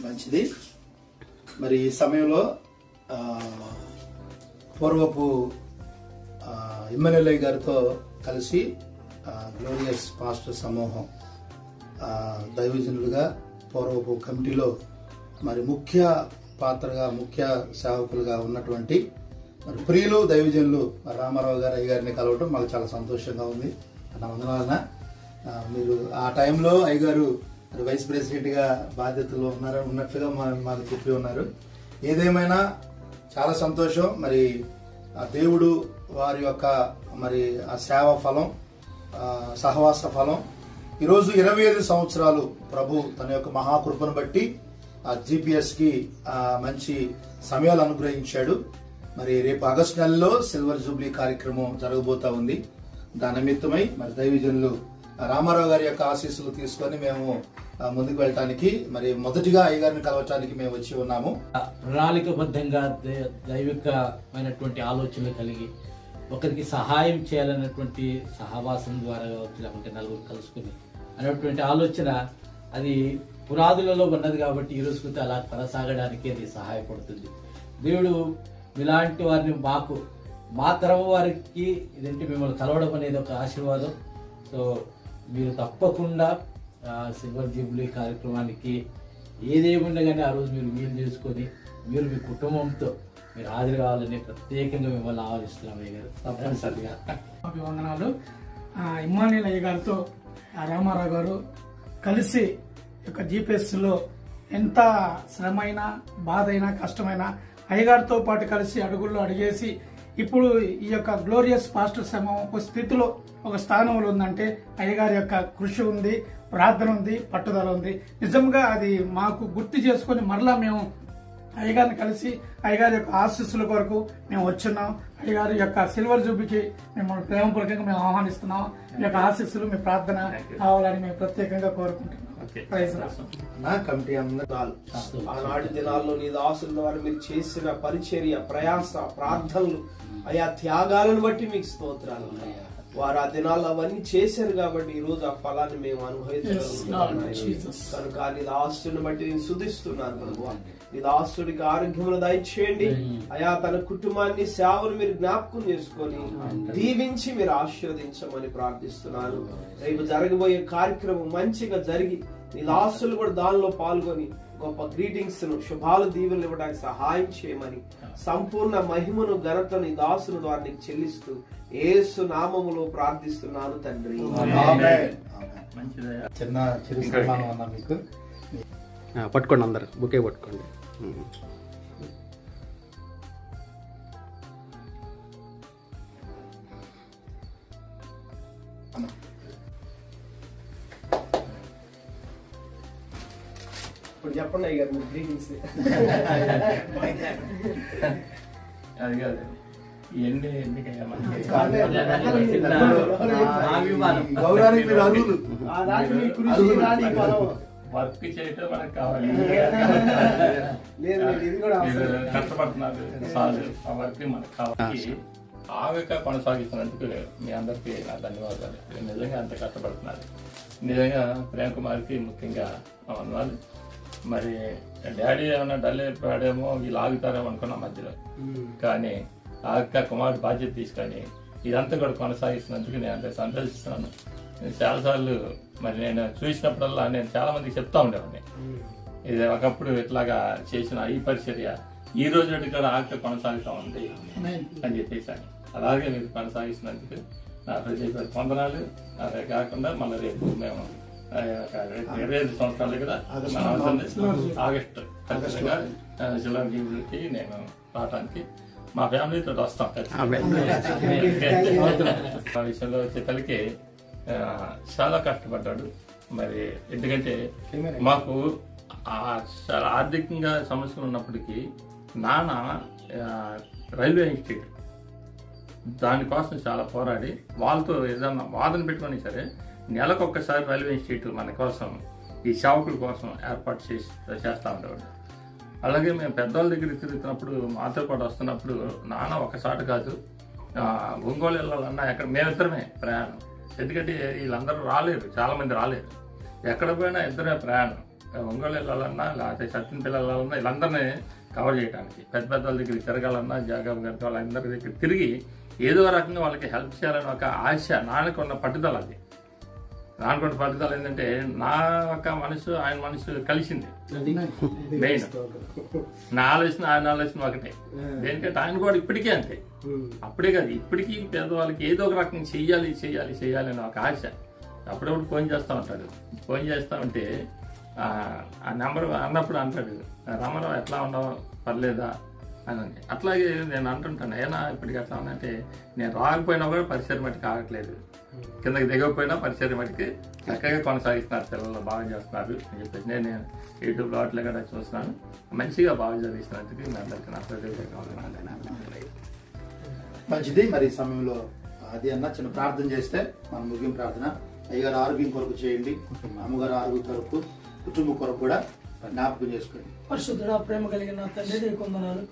మంచిది. మరి ఈ సమయంలో పూర్వపు ఇమ్మనుయేల్ గారితో కలిసి గ్లోరియస్ పాస్టర్ సమూహం దైవజనులుగా పూర్వపు కమిటీలో మరి ముఖ్య పాత్రగా ముఖ్య సేవకులుగా ఉన్నటువంటి మరి ప్రియులు దైవజనులు రామారావు గారు అయ్యగారిని కలవటం మాకు చాలా సంతోషంగా ఉంది. నా వందనాలన మీరు ఆ టైంలో అయ్యగారు మరి వైస్ ప్రెసిడెంట్గా బాధ్యతలు ఉన్నట్లుగా మాకు చెప్పి ఉన్నారు. ఏదేమైనా చాలా సంతోషం. మరి ఆ దేవుడు వారి యొక్క మరి ఆ సేవ ఫలం సహవాస ఫలం ఈరోజు 25 సంవత్సరాలు ప్రభు తన యొక్క మహాకృపను బట్టి ఆ జిపిఎస్కి మంచి సమయాలు అనుగ్రహించాడు. మరి రేపు ఆగస్టు నెలలో సిల్వర్ జూబ్లీ కార్యక్రమం జరగబోతా ఉంది. దాని నిమిత్తమై మరి దైవజనులు రామారావు గారి యొక్క ఆశీస్సులు తీసుకొని మేము ముందుకు వెళ్ళటానికి మరి మొదటిగా అయ్యగారిని కలవటానికి మేము వచ్చి ఉన్నాము. ప్రణాళికబద్ధంగా దైవికమైనటువంటి ఆలోచనలు కలిగి ఒకరికి సహాయం చేయాలన్నటువంటి సహవాసం ద్వారా లేకుంటే నలుగురు కలుసుకుని అనేటువంటి ఆలోచన అది పునాదులలో ఉన్నది కాబట్టి ఈ రోజుకి అలా కొనసాగడానికి అది సహాయపడుతుంది. దేవుడు ఇలాంటి వారిని మా తరం వారికి ఇదంటే మిమ్మల్ని కలవడం అనేది ఒక ఆశీర్వాదం. సో మీరు తప్పకుండా సిల్వర్ జూబ్లీ కార్యక్రమానికి ఏదేముండే కానీ ఆ రోజు మీరు వీలు చేసుకొని మీరు మీ కుటుంబంతో మీరు హాజరు కావాలని ప్రత్యేకంగా మిమ్మల్ని ఆహ్వానిస్తున్నాం అయ్య గారు. తప్పనిసరిగా అభివందనాలు. ఇమ్మానుయేల్ అయ్య గారితో రామారావు గారు కలిసి యొక్క జిపిఎస్ లో ఎంత శ్రమైనా బాధ అయినా కష్టమైనా అయ్యగారితో పాటు కలిసి అడుగుల్లో అడిగేసి ఇప్పుడు ఈ యొక్క గ్లోరియస్ పాస్టర్ సమూహం ఒక స్థితిలో ఒక స్థానంలో ఉందంటే అయ్యగారి యొక్క కృషి ఉంది, ప్రార్థన ఉంది, పట్టుదల ఉంది. నిజంగా అది మాకు గుర్తు చేసుకుని మరలా మేము అయ్యగారిని కలిసి అయ్యగారి యొక్క ఆశీస్సుల కొరకు మేము వచ్చున్నాం. అయ్యగారి యొక్క సిల్వర్ జూబ్లీకి మేము ప్రేమపూర్వకంగా మేము ఆహ్వానిస్తున్నాం. మీ యొక్క ఆశీస్సులు మీ ప్రార్థన కావాలని మేము ప్రత్యేకంగా కోరుకుంటున్నాం. కమిటీ ఆనాటి దినాల్లో నీ దాసుల ద్వారా మీరు చేసిన పరిచర్య, ప్రయాస, ప్రార్థనలు, ఆయా త్యాగాలను బట్టి మీకు స్తోత్రాలు. వారు ఆ దినాలు అవన్నీ చేశారు కాబట్టి ఈ రోజు ఆ ఫలాన్ని మేము అనుభవించగలుగుతున్నాం. కనుక నీ దాసుని బట్టి నేను స్తుతిస్తున్నాను ప్రభువా. నీ దాసుడికి ఆరోగ్యమును దయచేయండి. అయా తన కుటుంబాన్ని సేవలు మీరు జ్ఞాపకం చేసుకొని దీవించి మీరు ఆశీర్వదించమని ప్రార్థిస్తున్నాను. రేపు జరగబోయే కార్యక్రమం మంచిగా జరిగి నీ దాసులు కూడా దానిలో పాల్గొని గొప్ప గ్రీటింగ్స్ ను శుభాలు దీవెనలు ఇవ్వడానికి సహాయం చేయమని సంపూర్ణ మహిమను ఘనతను నీ దాసుల ద్వారా నీకు చెల్లిస్తూ యేసు నామములో ప్రార్థిస్తున్నాను తండ్రి. చిన్న చిరు సన్మానం అన్నా మీకు. పట్టుకోండి, అందరు బుకే పట్టుకోండి. ఇప్పుడు చెప్పండి అయ్య గారు గ్రీటింగ్స్. అది కాదు ఎందుకయ్యా వర్క్ చేయటం మనకు కావాలి. కష్టపడుతున్నారు చాలు, ఆ వర్క్ మనకు కావాలి. ఆగక కొనసాగిస్తున్నందుకు మీ అందరికీ నా ధన్యవాదాలు. నిజంగా అంత కష్టపడుతున్నారు. నిజంగా ప్రేమ్ కుమార్కి ముఖ్యంగా వందనాలు. మరి డాడీ ఏమన్నా డల్ అయిపోయాడేమో వీళ్ళు ఆగుతారేమో అనుకున్నా మధ్యలో, కానీ ఆగక కుమారుడు బాధ్యత తీసుకొని ఇదంతా కూడా కొనసాగిస్తున్నందుకు నేను అంత సంతోషిస్తున్నాను. చాలాసార్లు మరి నేను చూసినప్పుడల్లా నేను చాలా మందికి చెప్తా ఉండేవాడిని, ఇది ఒకప్పుడు ఇట్లాగా చేసిన ఈ పరిచర్య ఈ రోజు కూడా ఆగక కొనసాగుతూ ఉంది అని చెప్పేసాను. అలాగే మీరు కొనసాగిస్తున్నందుకు నా ప్రత్యేక వందనాలు. అదే కాకుండా మళ్ళీ రేపు మేము 25 సంవత్సరాలు కదా ఆగస్టు ఖచ్చితంగా సిల్వర్ జూబ్లీకి నేను రావడానికి మా ఫ్యామిలీతో వస్తాం. ఆ విషయంలో వచ్చేసరికి చాలా కష్టపడ్డాడు. మరి ఎందుకంటే మాకు చాలా ఆర్థికంగా సమస్యలు ఉన్నప్పటికీ నాన్న రైల్వే ఇన్స్టిట్యూట్ దానికోసం చాలా పోరాడి వాళ్ళతో ఏదన్నా వాదన పెట్టుకొని సరే నెలకొక్కసారి రైల్వే ఇన్స్టిట్యూట్ మన కోసం ఈ సేవకుల కోసం ఏర్పాటు చేస్తూ ఉండేవాడు. అలాగే మేము పెద్దవాళ్ళ దగ్గరికి తిరుగుతున్నప్పుడు మాతో పాటు వస్తున్నప్పుడు నాన్న ఒకసారి కాదు ఒంగోలు వెళ్ళాలన్నా ఎక్కడ మేమిద్దరమే ప్రయాణం. ఎందుకంటే వీళ్ళందరూ రాలేరు, చాలామంది రాలేరు. ఎక్కడ పోయినా ఇద్దరే ప్రయాణం. ఒంగోలు వెళ్ళాలన్నా లేకపోతే సత్యం పిల్లలు వెళ్ళాలన్నా వీళ్ళందరినీ కవర్ చేయడానికి పెద్ద పెద్దల దగ్గరికి తిరగాలన్నా జాగాబు గారికి వాళ్ళందరి దగ్గర తిరిగి ఏదో రకంగా వాళ్ళకి హెల్ప్ చేయాలని ఒక ఆశ, నాన్నకున్న పట్టుదల. అది నాన్నకున్న పట్టుదల ఏంటంటే నా యొక్క మనసు ఆయన మనసు కలిసింది. మెయిన్ నా ఆలోచన ఆయన ఆలోచన ఒకటే. దేనికంటే ఆయన కూడా ఇప్పటికే అంతే, అప్పుడే కాదు ఇప్పటికీ పేదవాళ్ళకి ఏదో ఒక రకంగా చెయ్యాలి చెయ్యాలి చెయ్యాలి అని ఒక ఆశ. అప్పుడప్పుడు ఫోన్ చేస్తూ ఉంటాడు. ఫోన్ చేస్తూ ఉంటే ఆ నెంబర్ అన్నప్పుడు అంటాడు, రామారావు ఎట్లా ఉన్నావు, పర్లేదా అని. అట్లాగే నేను అంటుంటాను, ఏనా ఇప్పటికి ఎట్లా ఉన్నాయంటే, నేను రాకపోయినా కూడా పరిసర మట్టికి ఆగట్లేదు, కిందకి దిగకపోయినా పరిసర మట్టికి చక్కగా కొనసాగిస్తున్నారు, పిల్లలు బాగా చేస్తున్నారు అని చెప్పేసి నేను యూట్యూబ్లో వాటిలో కూడా చూస్తున్నాను. మంచిగా బాగా చదివిస్తున్నందుకు మీ అందరికీ నా హృదయపూర్వక మంచిది. మరి ఈ సమయంలో అది అన్న చిన్న ప్రార్థన చేస్తే మన ముగింపు ప్రార్థన. అయ్యగారు ఆరోగ్యం కొరకు చేయండి, అమ్మగారు ఆరోగ్యం కొరకు, కుటుంబం కొరకు కూడా జ్ఞాపకం చేసుకోండి. పరిశుద్ధుడా, ప్రేమ కలిగిన తండ్రి, నీకు వందనాలు.